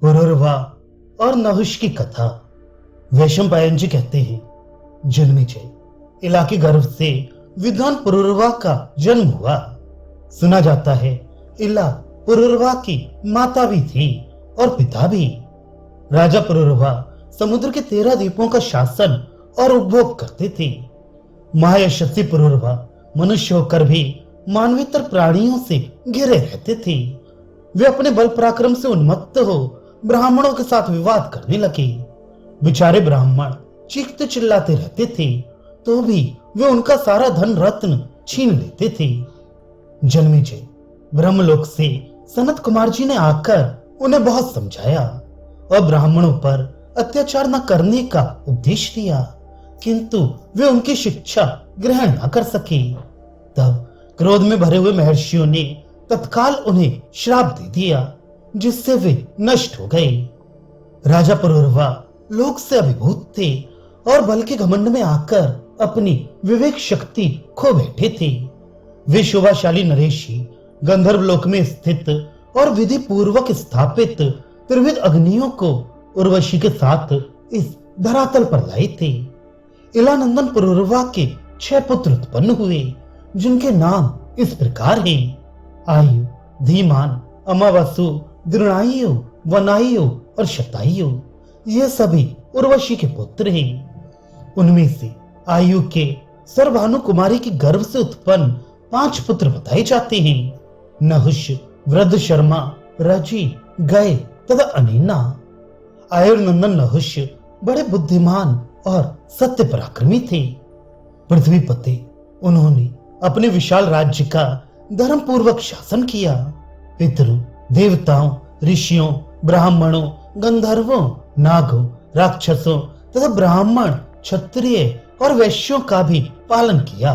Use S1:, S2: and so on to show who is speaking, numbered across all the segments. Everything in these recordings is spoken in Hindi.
S1: पुरुरवा और नहुष की कथा। वैशंपायन जी कहते हैं, जन्मेजय इलाके गर्भ से विद्वान पुरुरवा का जन्म हुआ। सुना जाता है इला पुरुरवा की माता भी थी और पिता भी। राजा पुरुरवा समुद्र के 13 द्वीपों का शासन और उपभोग करते थे। महायशस्वी पुरुरवा मनुष्य होकर भी मानवेतर प्राणियों से घिरे रहते थे। वे अपने बल पराक्रम से उन्मत्त हो ब्राह्मणों के साथ विवाद करने लगे। बेचारे ब्राह्मण चीखते चिल्लाते रहते थे, तो भी वे उनका सारा धन रत्न छीन लेते थे। जन्मेजय ब्रह्मलोक से सनत कुमार जी ने आकर उन्हें बहुत समझाया और ब्राह्मणों पर अत्याचार न करने का उपदेश दिया, किंतु वे उनकी शिक्षा ग्रहण न कर सके। तब क्रोध में भरे हुए महर्षियों ने तत्काल उन्हें श्राप दे दिया, जिससे वे नष्ट हो गए। राजा पुरुरवा लोक से अभिभूत थे और बल के घमंड में आकर अपनी विवेक शक्ति खो बैठे थे। वे शोभाशाली नरेशी गंधर्व लोक में स्थित और विधि पूर्वक स्थापित त्रिविध अग्नियों को उर्वशी के साथ इस धरातल पर लाए थे। इलानंदन पुरुरवा के 6 पुत्र उत्पन्न हुए, जिनके नाम इस प्रकार हैं: आयु, धीमान, अमावसु, दृणायु, वनायु और शतायु। ये सभी उर्वशी के पुत्र हैं। उनमें से आयु के सर्वभानु कुमारी की गर्भ से उत्पन्न 5 पुत्र बताए जाते हैं: नहुष, वृद्ध शर्मा, रजी, गय तथा अनीना। आयुर्नंदन नहुष बड़े बुद्धिमान और सत्य पराक्रमी थे। पृथ्वीपति उन्होंने अपने विशाल राज्य का धर्म पूर्वक शासन किया। पितरों, देवताओं, ऋषियों, ब्राह्मणों, गंधर्वों, नागों, राक्षसों तथा ब्राह्मण, क्षत्रिय और वैश्यों का भी पालन किया।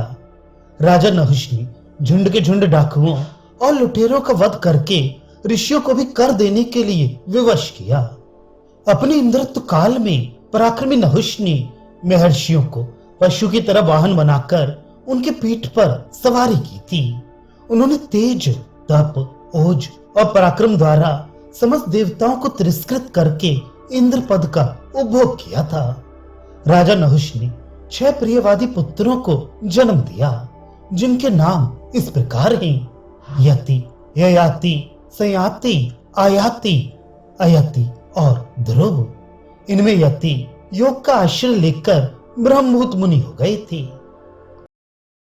S1: राजा नहुष ने झुंड के झुंड डाकुओं और लुटेरों का वध करके ऋषियों को भी कर देने के लिए विवश किया। अपने इंद्रत्व काल में पराक्रमी नहुष ने महर्षियों को पशु की तरह वाहन बनाकर उनके पीठ पर सवारी की थी। उन्होंने तेज, तप, ओज और पराक्रम द्वारा समस्त देवताओं को तिरस्कृत करके इंद्र पद का उपभोग किया था। राजा नहुष ने 6 प्रियवादी पुत्रों को जन्म दिया, जिनके नाम इस प्रकार हैं: यति, ययाति, संयाति, आयाति, अयति और ध्रुव। इनमें यति योग का आश्रय लेकर ब्रह्मभूत मुनि हो गए थे।